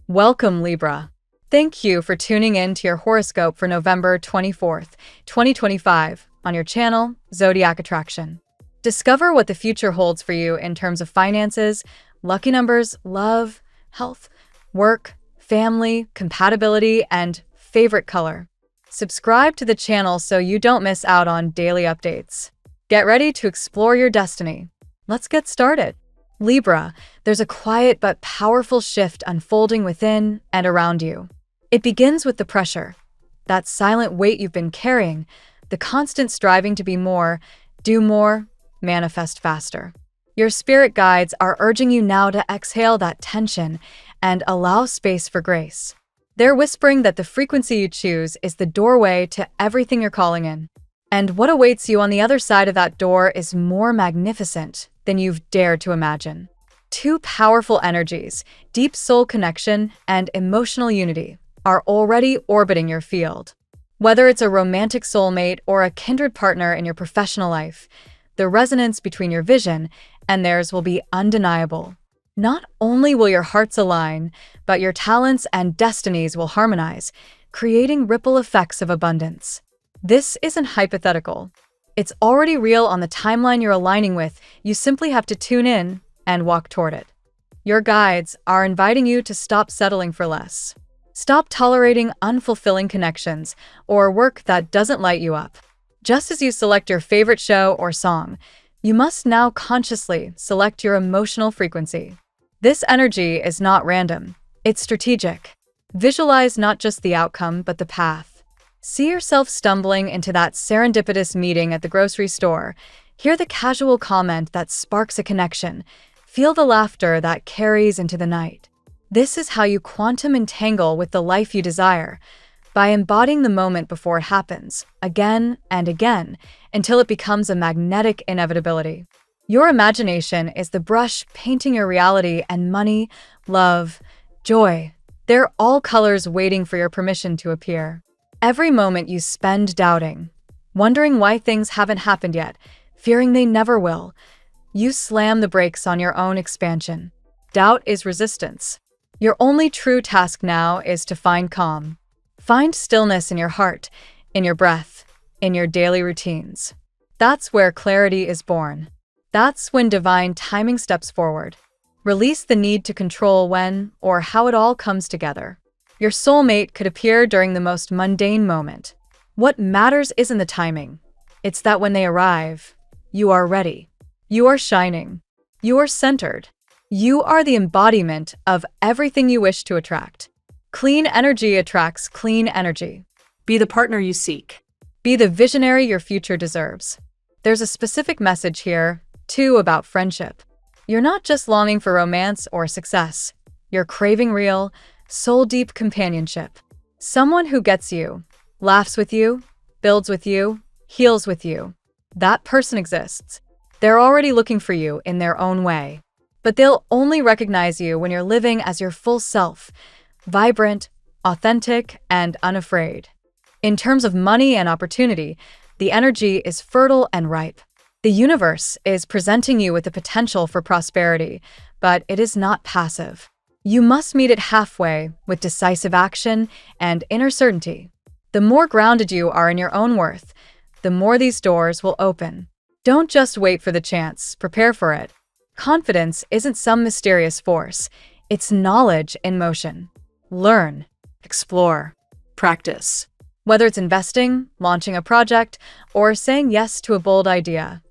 Welcome, Libra. Thank you for tuning in to your horoscope for November 24th, 2025, on your channel, Zodiac Attraction. Discover what the future holds for you in terms of finances, lucky numbers, love, health, work, family, compatibility, and favorite color. Subscribe to the channel so you don't miss out on daily updates. Get ready to explore your destiny. Let's get started. Libra, there's a quiet but powerful shift unfolding within and around you. It begins with the pressure, that silent weight you've been carrying, the constant striving to be more, do more, manifest faster. Your spirit guides are urging you now to exhale that tension and allow space for grace. They're whispering that the frequency you choose is the doorway to everything you're calling in. And what awaits you on the other side of that door is more magnificent than you've dared to imagine. Two powerful energies, deep soul connection and emotional unity, are already orbiting your field. Whether it's a romantic soulmate or a kindred partner in your professional life, the resonance between your vision and theirs will be undeniable. Not only will your hearts align, but your talents and destinies will harmonize, creating ripple effects of abundance. This isn't hypothetical. It's already real on the timeline you're aligning with. You simply have to tune in and walk toward it. Your guides are inviting you to stop settling for less. Stop tolerating unfulfilling connections or work that doesn't light you up. Just as you select your favorite show or song, you must now consciously select your emotional frequency. This energy is not random, it's strategic. Visualize not just the outcome, but the path. See yourself stumbling into that serendipitous meeting at the grocery store. Hear the casual comment that sparks a connection. Feel the laughter that carries into the night. This is how you quantum entangle with the life you desire, by embodying the moment before it happens, again and again, until it becomes a magnetic inevitability. Your imagination is the brush painting your reality, and money, love, joy, they're all colors waiting for your permission to appear. Every moment you spend doubting, wondering why things haven't happened yet, fearing they never will, you slam the brakes on your own expansion. Doubt is resistance. Your only true task now is to find calm. Find stillness in your heart, in your breath, in your daily routines. That's where clarity is born. That's when divine timing steps forward. Release the need to control when or how it all comes together. Your soulmate could appear during the most mundane moment. What matters isn't the timing. It's that when they arrive, you are ready. You are shining. You are centered. You are the embodiment of everything you wish to attract. Clean energy attracts clean energy. Be the partner you seek. Be the visionary your future deserves. There's a specific message here, too, about friendship. You're not just longing for romance or success. You're craving real, soul-deep companionship. Someone who gets you, laughs with you, builds with you, heals with you. That person exists. They're already looking for you in their own way. But they'll only recognize you when you're living as your full self, vibrant, authentic, and unafraid. In terms of money and opportunity, the energy is fertile and ripe. The universe is presenting you with the potential for prosperity, but it is not passive. You must meet it halfway with decisive action and inner certainty. The more grounded you are in your own worth, the more these doors will open. Don't just wait for the chance, prepare for it. Confidence isn't some mysterious force, it's knowledge in motion. Learn, explore, Practice. whether it's investing, launching a project, or saying yes to a bold idea.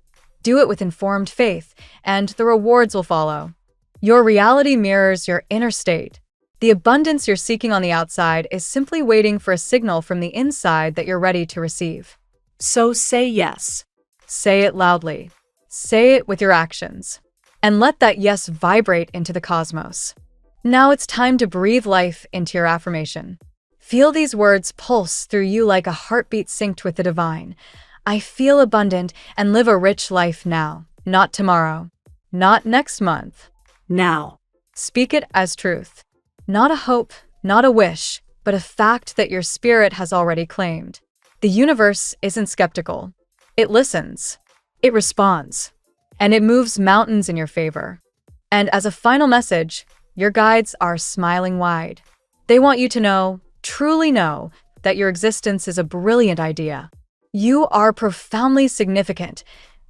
Do it with informed faith, and the rewards will follow. Your reality mirrors your inner state. The abundance you're seeking on the outside is simply waiting for a signal from the inside that you're ready to receive. So say yes. Say it loudly. Say it with your actions. And let that yes vibrate into the cosmos. Now it's time to breathe life into your affirmation. Feel these words pulse through you like a heartbeat synced with the divine. I feel abundant and live a rich life now, not tomorrow, not next month. Now. Speak it as truth. Not a hope, not a wish, but a fact that your spirit has already claimed. The universe isn't skeptical. It listens. It responds. And it moves mountains in your favor. And as a final message, Your guides are smiling wide. They want you to know, truly know, that your existence is a brilliant idea. You are profoundly significant,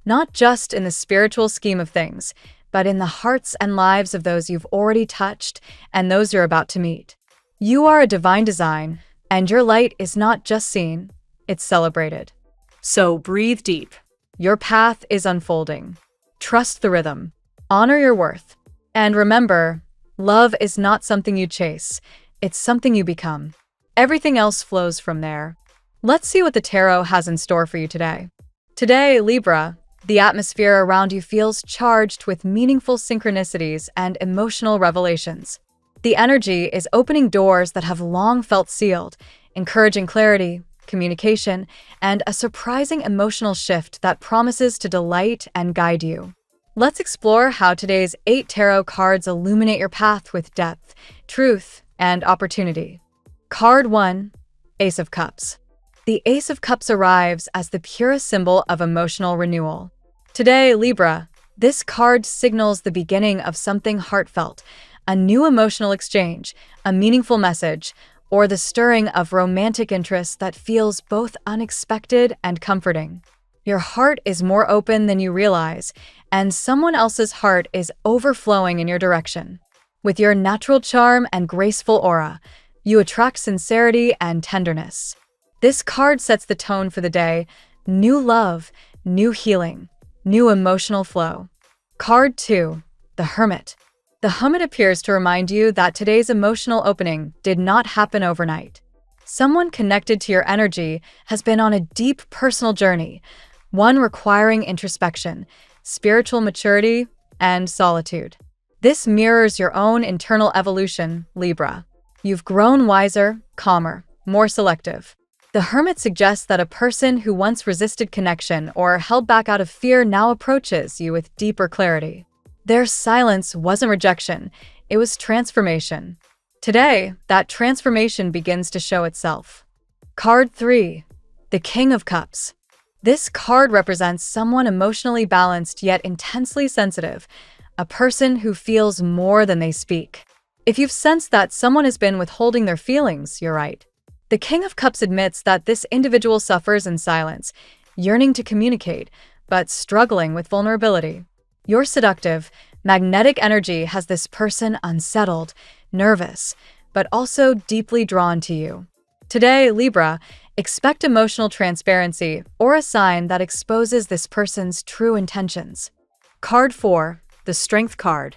not just in the spiritual scheme of things, but in the hearts and lives of those you've already touched and those you're about to meet. You are a divine design, and your light is not just seen, it's celebrated. So breathe deep. Your path is unfolding. Trust the rhythm. Honor your worth. And remember, love is not something you chase, it's something you become. Everything else flows from there. Let's see what the tarot has in store for you today. Today, Libra, the atmosphere around you feels charged with meaningful synchronicities and emotional revelations. The energy is opening doors that have long felt sealed, encouraging clarity, communication, and a surprising emotional shift that promises to delight and guide you. Let's explore how today's 8 tarot cards illuminate your path with depth, truth, and opportunity. Card 1, Ace of Cups. The Ace of Cups arrives as the purest symbol of emotional renewal. Today, Libra, this card signals the beginning of something heartfelt, a new emotional exchange, a meaningful message, or the stirring of romantic interest that feels both unexpected and comforting. Your heart is more open than you realize, and someone else's heart is overflowing in your direction. With your natural charm and graceful aura, you attract sincerity and tenderness. This card sets the tone for the day: new love, new healing, new emotional flow. Card 2, the Hermit. The Hermit appears to remind you that today's emotional opening did not happen overnight. Someone connected to your energy has been on a deep personal journey, one requiring introspection, spiritual maturity, and solitude. This mirrors your own internal evolution, Libra. You've grown wiser, calmer, more selective. The Hermit suggests that a person who once resisted connection or held back out of fear now approaches you with deeper clarity. Their silence wasn't rejection, it was transformation. Today, that transformation begins to show itself. Card 3, the King of Cups. This card represents someone emotionally balanced yet intensely sensitive, a person who feels more than they speak. If you've sensed that someone has been withholding their feelings, you're right. The King of Cups admits that this individual suffers in silence, yearning to communicate, but struggling with vulnerability. Your seductive, magnetic energy has this person unsettled, nervous, but also deeply drawn to you. Today, Libra, expect emotional transparency or a sign that exposes this person's true intentions. Card 4, the Strength card.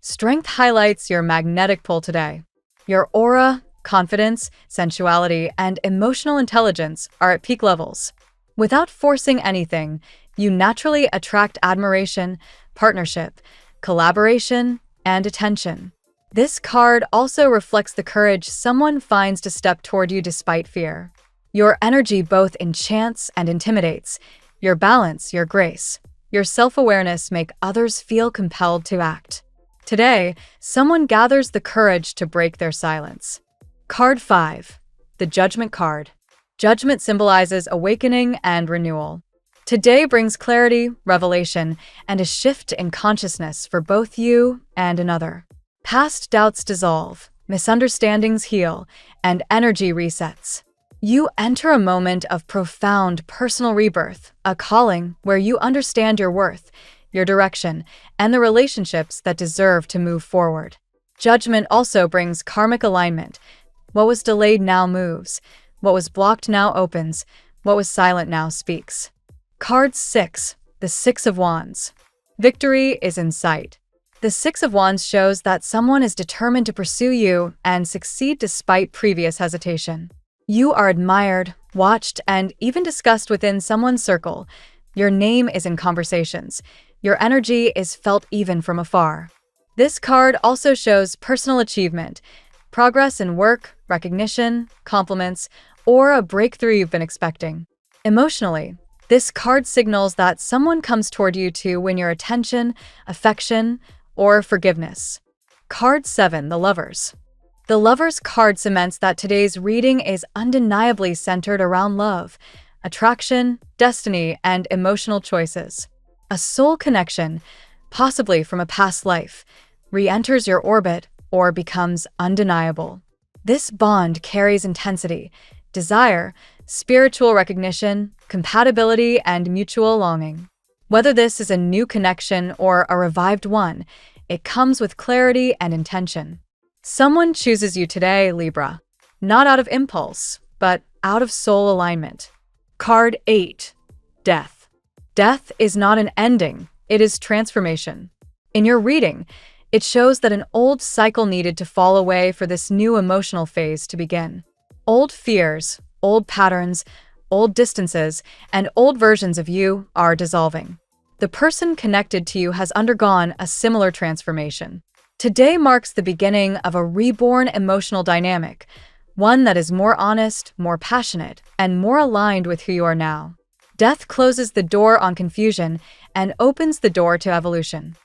Strength highlights your magnetic pull today. Your aura, confidence, sensuality, and emotional intelligence are at peak levels. Without forcing anything, you naturally attract admiration, partnership, collaboration, and attention. This card also reflects the courage someone finds to step toward you despite fear. Your energy both enchants and intimidates. Your balance, your grace, your self-awareness make others feel compelled to act. Today, someone gathers the courage to break their silence. Card 5, the Judgment card. Judgment symbolizes awakening and renewal. Today brings clarity, revelation, and a shift in consciousness for both you and another. Past doubts dissolve, misunderstandings heal, and energy resets. You enter a moment of profound personal rebirth, a calling where you understand your worth, your direction, and the relationships that deserve to move forward. Judgment also brings karmic alignment. What was delayed now moves. What was blocked now opens. What was silent now speaks. Card 6, the Six of Wands. Victory is in sight. The Six of Wands shows that someone is determined to pursue you and succeed despite previous hesitation. You are admired, watched, and even discussed within someone's circle. Your name is in conversations. Your energy is felt even from afar. This card also shows personal achievement, progress in work, recognition, compliments, or a breakthrough you've been expecting. Emotionally, this card signals that someone comes toward you to win your attention, affection, or forgiveness. Card 7, the Lovers. The Lovers card cements that today's reading is undeniably centered around love, attraction, destiny, and emotional choices. A soul connection, possibly from a past life, re-enters your orbit, or becomes undeniable. This bond carries intensity, desire, spiritual recognition, compatibility, and mutual longing. Whether this is a new connection or a revived one, it comes with clarity and intention. Someone chooses you today, Libra, not out of impulse, but out of soul alignment. Card 8. Death. Death is not an ending, it is transformation. In your reading, it shows that an old cycle needed to fall away for this new emotional phase to begin. Old fears, old patterns, old distances, and old versions of you are dissolving. The person connected to you has undergone a similar transformation. Today marks the beginning of a reborn emotional dynamic, one that is more honest, more passionate, and more aligned with who you are now. Death closes the door on confusion and opens the door to evolution.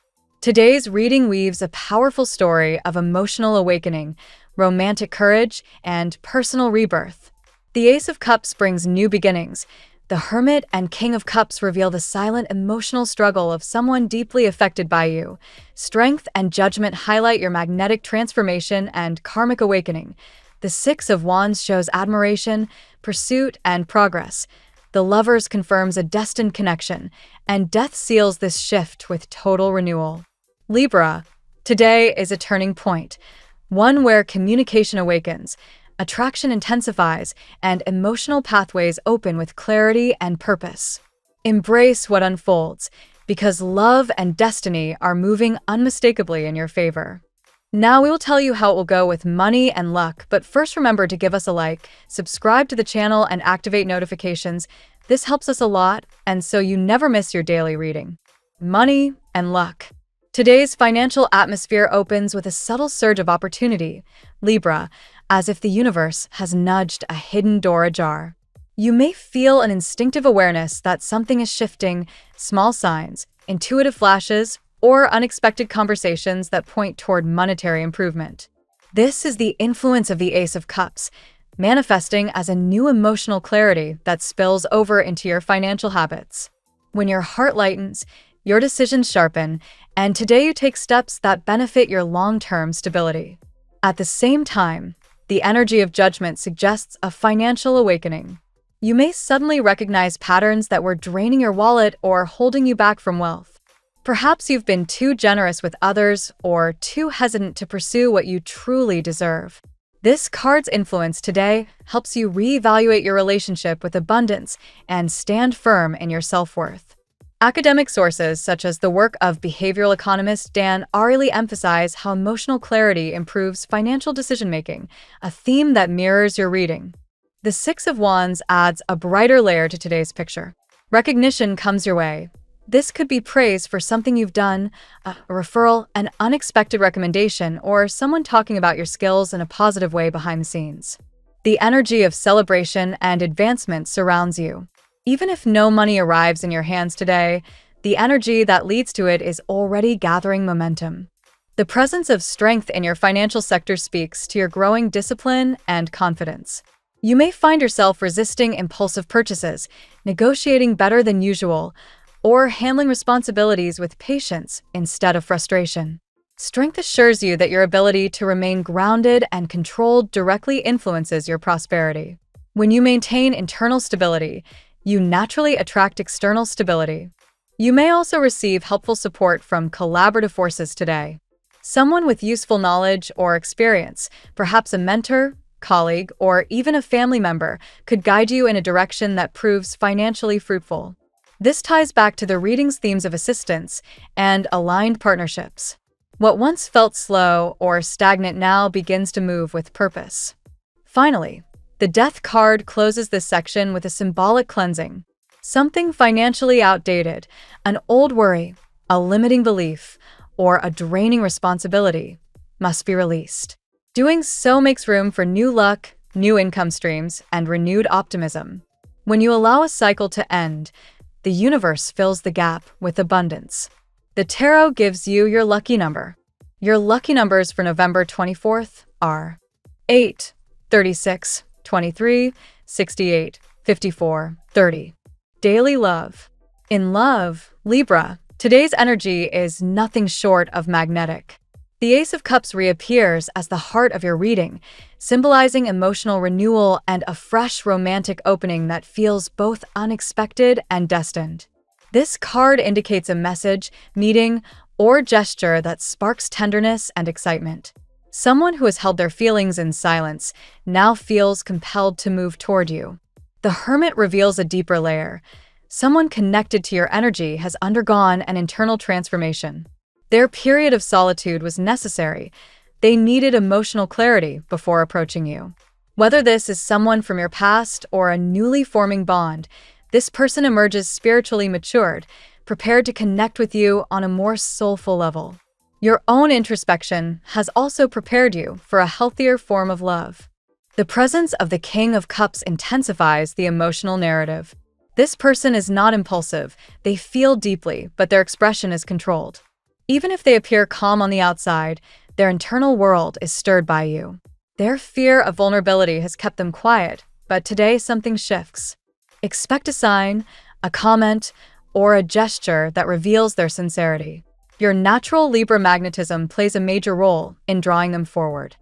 Today's reading weaves a powerful story of emotional awakening, romantic courage, and personal rebirth. The Ace of Cups brings new beginnings. The Hermit and King of Cups reveal the silent emotional struggle of someone deeply affected by you. Strength and Judgment highlight your magnetic transformation and karmic awakening. The Six of Wands shows admiration, pursuit, and progress. The Lovers confirms a destined connection, and Death seals this shift with total renewal. Libra, today is a turning point, one where communication awakens, attraction intensifies, and emotional pathways open with clarity and purpose. Embrace what unfolds, because love and destiny are moving unmistakably in your favor. Now we will tell you how it will go with money and luck, but first remember to give us a like, subscribe to the channel, and activate notifications. This helps us a lot, and so you never miss your daily reading. Money and luck. Today's financial atmosphere opens with a subtle surge of opportunity, Libra, as if the universe has nudged a hidden door ajar. You may feel an instinctive awareness that something is shifting, small signs, intuitive flashes, or unexpected conversations that point toward monetary improvement. This is the influence of the Ace of Cups, manifesting as a new emotional clarity that spills over into your financial habits. When your heart lightens, your decisions sharpen, and today you take steps that benefit your long-term stability. At the same time, the energy of Judgment suggests a financial awakening. You may suddenly recognize patterns that were draining your wallet or holding you back from wealth. Perhaps you've been too generous with others or too hesitant to pursue what you truly deserve. This card's influence today helps you reevaluate your relationship with abundance and stand firm in your self-worth. Academic sources such as the work of behavioral economist Dan Ariely emphasize how emotional clarity improves financial decision-making, a theme that mirrors your reading. The Six of Wands adds a brighter layer to today's picture. Recognition comes your way. This could be praise for something you've done, a referral, an unexpected recommendation, or someone talking about your skills in a positive way behind the scenes. The energy of celebration and advancement surrounds you. Even if no money arrives in your hands today, the energy that leads to it is already gathering momentum. The presence of strength in your financial sector speaks to your growing discipline and confidence. You may find yourself resisting impulsive purchases, negotiating better than usual, or handling responsibilities with patience instead of frustration. Strength assures you that your ability to remain grounded and controlled directly influences your prosperity. When you maintain internal stability, you naturally attract external stability. You may also receive helpful support from collaborative forces today. Someone with useful knowledge or experience, perhaps a mentor, colleague, or even a family member, could guide you in a direction that proves financially fruitful. This ties back to the reading's themes of assistance and aligned partnerships. What once felt slow or stagnant now begins to move with purpose. Finally, the Death card closes this section with a symbolic cleansing. Something financially outdated, an old worry, a limiting belief, or a draining responsibility must be released. Doing so makes room for new luck, new income streams, and renewed optimism. When you allow a cycle to end, the universe fills the gap with abundance. The tarot gives you your lucky number. Your lucky numbers for November 24th are 8, 36, 23, 68, 54, 30. Daily love. In love, Libra, today's energy is nothing short of magnetic. The Ace of Cups reappears as the heart of your reading, symbolizing emotional renewal and a fresh romantic opening that feels both unexpected and destined. This card indicates a message, meeting, or gesture that sparks tenderness and excitement. Someone who has held their feelings in silence now feels compelled to move toward you. The Hermit reveals a deeper layer. Someone connected to your energy has undergone an internal transformation. Their period of solitude was necessary. They needed emotional clarity before approaching you. Whether this is someone from your past or a newly forming bond, this person emerges spiritually matured, prepared to connect with you on a more soulful level. Your own introspection has also prepared you for a healthier form of love. The presence of the King of Cups intensifies the emotional narrative. This person is not impulsive. They feel deeply, but their expression is controlled. Even if they appear calm on the outside, their internal world is stirred by you. Their fear of vulnerability has kept them quiet, but today something shifts. Expect a sign, a comment, or a gesture that reveals their sincerity. Your natural Libra magnetism plays a major role in drawing them forward.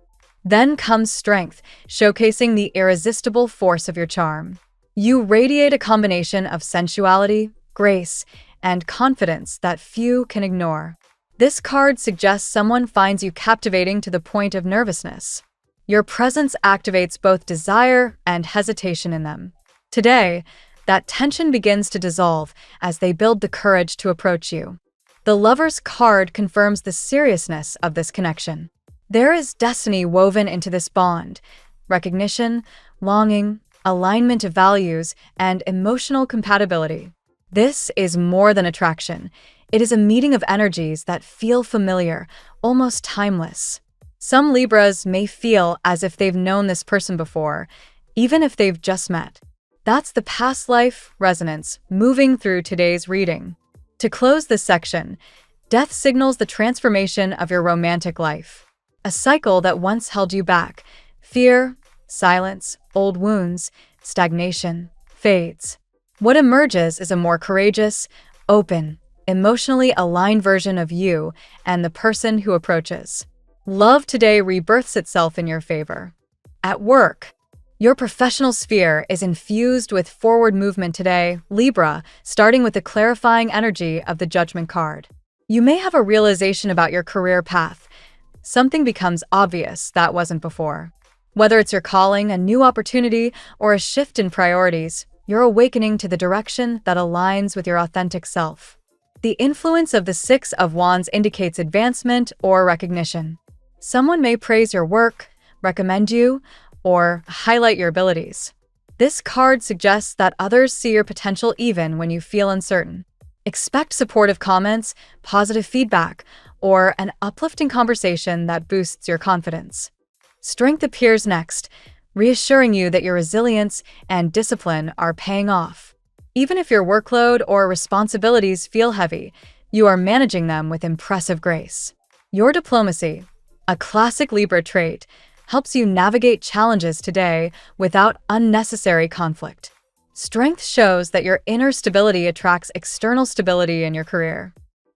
Then comes strength, showcasing the irresistible force of your charm. You radiate a combination of sensuality, grace, and confidence that few can ignore. This card suggests someone finds you captivating to the point of nervousness. Your presence activates both desire and hesitation in them. Today, that tension begins to dissolve as they build the courage to approach you. The Lover's card confirms the seriousness of this connection. There is destiny woven into this bond: recognition, longing, alignment of values, and emotional compatibility. This is more than attraction. It is a meeting of energies that feel familiar, almost timeless. Some Libras may feel as if they've known this person before, even if they've just met. That's the past life resonance moving through today's reading. To close this section, death signals the transformation of your romantic life. A cycle that once held you back, fear, silence, old wounds, stagnation, fades. What emerges is a more courageous, open, emotionally aligned version of you and the person who approaches. Love today rebirths itself in your favor. At work, your professional sphere is infused with forward movement today, Libra, starting with the clarifying energy of the Judgment card. You may have a realization about your career path. Something becomes obvious that wasn't before. Whether it's your calling, a new opportunity, or a shift in priorities, you're awakening to the direction that aligns with your authentic self. The influence of the Six of Wands indicates advancement or recognition. Someone may praise your work, recommend you, or highlight your abilities. This card suggests that others see your potential even when you feel uncertain. Expect supportive comments, positive feedback, or an uplifting conversation that boosts your confidence. Strength appears next, reassuring you that your resilience and discipline are paying off. Even if your workload or responsibilities feel heavy, you are managing them with impressive grace. Your diplomacy, a classic Libra trait, helps you navigate challenges today without unnecessary conflict. Strength shows that your inner stability attracts external stability in your career.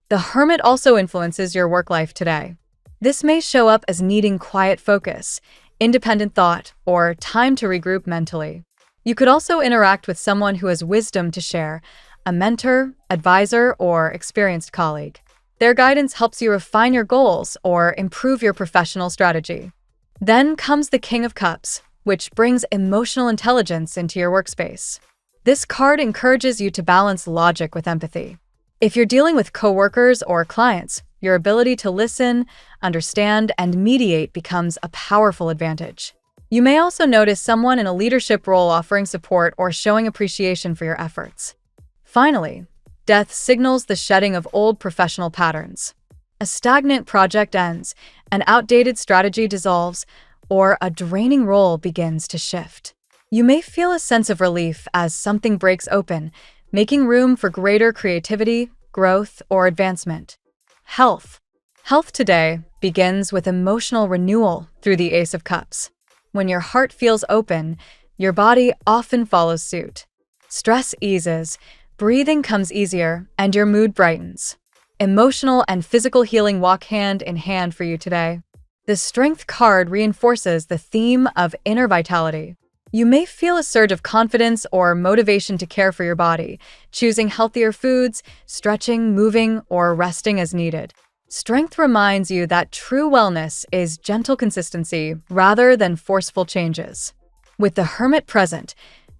The Hermit also influences your work life today. This may show up as needing quiet focus, independent thought, or time to regroup mentally. You could also interact with someone who has wisdom to share, a mentor, advisor, or experienced colleague. Their guidance helps you refine your goals or improve your professional strategy. Then comes the King of Cups, which brings emotional intelligence into your workspace. This card encourages you to balance logic with empathy. If you're dealing with coworkers or clients, your ability to listen, understand, and mediate becomes a powerful advantage. You may also notice someone in a leadership role offering support or showing appreciation for your efforts. Finally, death signals the shedding of old professional patterns. A stagnant project ends, an outdated strategy dissolves, or a draining role begins to shift. You may feel a sense of relief as something breaks open, making room for greater creativity, growth, or advancement. Health. Health today begins with emotional renewal through the Ace of Cups. When your heart feels open, your body often follows suit. Stress eases, breathing comes easier, and your mood brightens. Emotional and physical healing walk hand in hand for you today. The Strength card reinforces the theme of inner vitality. You may feel a surge of confidence or motivation to care for your body, choosing healthier foods, stretching, moving, or resting as needed. Strength reminds you that true wellness is gentle consistency rather than forceful changes. With the Hermit present,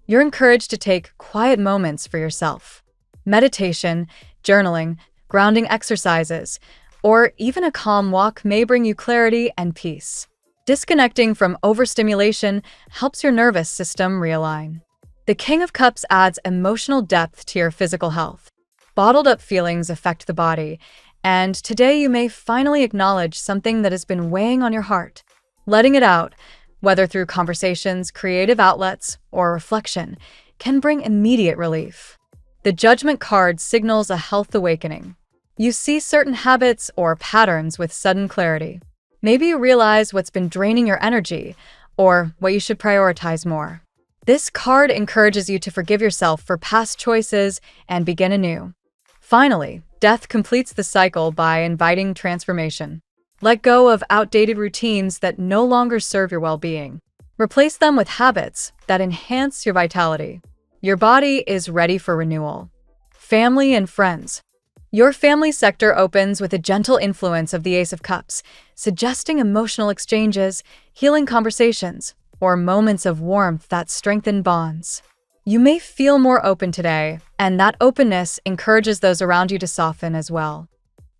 you're encouraged to take quiet moments for yourself. Meditation, journaling, grounding exercises, or even a calm walk may bring you clarity and peace. Disconnecting from overstimulation helps your nervous system realign. The King of Cups adds emotional depth to your physical health. Bottled-up feelings affect the body, and today you may finally acknowledge something that has been weighing on your heart. Letting it out, whether through conversations, creative outlets, or reflection, can bring immediate relief. The Judgment card signals a health awakening. You see certain habits or patterns with sudden clarity. Maybe you realize what's been draining your energy, or what you should prioritize more. This card encourages you to forgive yourself for past choices and begin anew. Finally, Death completes the cycle by inviting transformation. Let go of outdated routines that no longer serve your well-being. Replace them with habits that enhance your vitality. Your body is ready for renewal. Family and friends. Your family sector opens with a gentle influence of the Ace of Cups, suggesting emotional exchanges, healing conversations, or moments of warmth that strengthen bonds. You may feel more open today, and that openness encourages those around you to soften as well.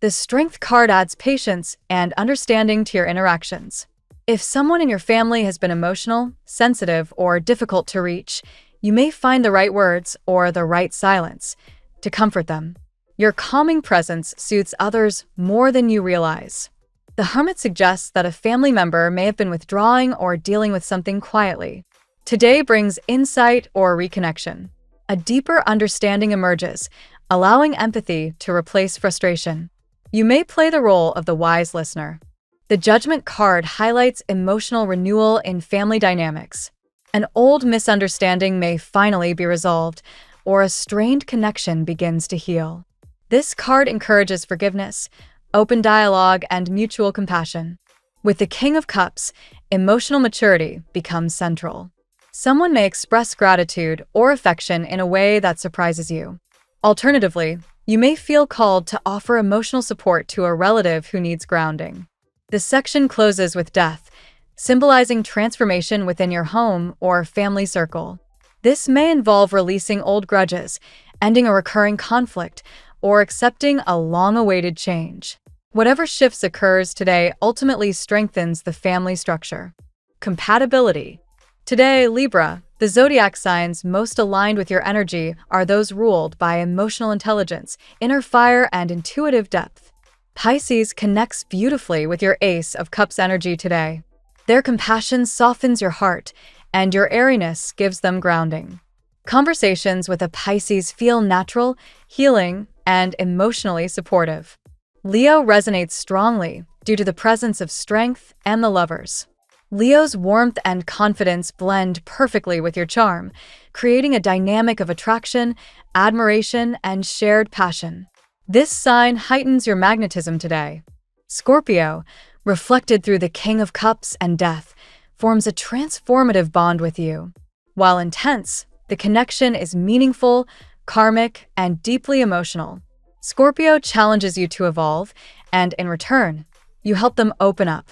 The Strength card adds patience and understanding to your interactions. If someone in your family has been emotional, sensitive, or difficult to reach, you may find the right words or the right silence to comfort them. Your calming presence soothes others more than you realize. The Hermit suggests that a family member may have been withdrawing or dealing with something quietly. Today brings insight or reconnection. A deeper understanding emerges, allowing empathy to replace frustration. You may play the role of the wise listener. The Judgment card highlights emotional renewal in family dynamics. An old misunderstanding may finally be resolved, or a strained connection begins to heal. This card encourages forgiveness, open dialogue, and mutual compassion. With the King of Cups, emotional maturity becomes central. Someone may express gratitude or affection in a way that surprises you. Alternatively, you may feel called to offer emotional support to a relative who needs grounding. The section closes with Death, symbolizing transformation within your home or family circle. This may involve releasing old grudges, ending a recurring conflict, or accepting a long-awaited change. Whatever shifts occurs today ultimately strengthens the family structure. Compatibility. Today, Libra, the zodiac signs most aligned with your energy are those ruled by emotional intelligence, inner fire, and intuitive depth. Pisces connects beautifully with your Ace of Cups energy today. Their compassion softens your heart, and your airiness gives them grounding. Conversations with a Pisces feel natural, healing, and emotionally supportive. Leo resonates strongly due to the presence of Strength and the Lovers. Leo's warmth and confidence blend perfectly with your charm, creating a dynamic of attraction, admiration, and shared passion. This sign heightens your magnetism today. Scorpio, reflected through the King of Cups and Death, forms a transformative bond with you. While intense, the connection is meaningful, karmic, and deeply emotional. Scorpio challenges you to evolve, and in return, you help them open up.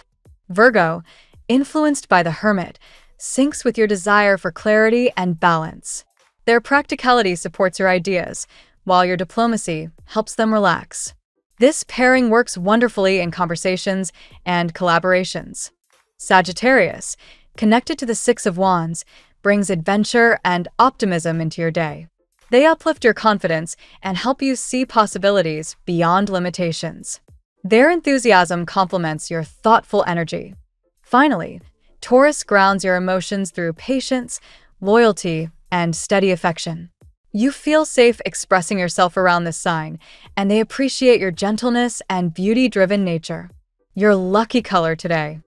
Virgo, influenced by the Hermit, syncs with your desire for clarity and balance. Their practicality supports your ideas, while your diplomacy helps them relax. This pairing works wonderfully in conversations and collaborations. Sagittarius, connected to the Six of Wands, brings adventure and optimism into your day. They uplift your confidence and help you see possibilities beyond limitations. Their enthusiasm complements your thoughtful energy. Finally, Taurus grounds your emotions through patience, loyalty, and steady affection. You feel safe expressing yourself around this sign, and they appreciate your gentleness and beauty-driven nature. Your lucky color today.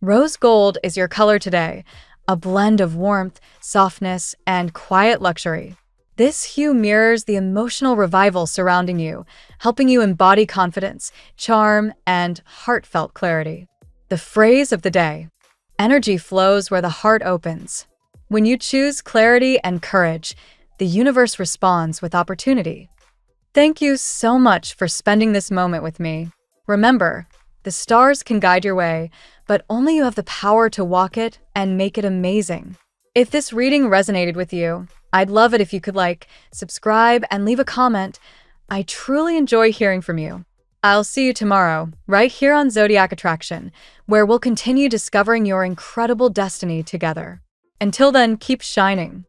Rose gold is your color today, a blend of warmth, softness, and quiet luxury. This hue mirrors the emotional revival surrounding you, helping you embody confidence, charm, and heartfelt clarity. The phrase of the day: energy flows where the heart opens. When you choose clarity and courage, the universe responds with opportunity. Thank you so much for spending this moment with me. Remember, the stars can guide your way, but only you have the power to walk it and make it amazing. If this reading resonated with you, I'd love it if you could subscribe, and leave a comment. I truly enjoy hearing from you. I'll see you tomorrow, right here on Zodiac Attraction, where we'll continue discovering your incredible destiny together. Until then, keep shining.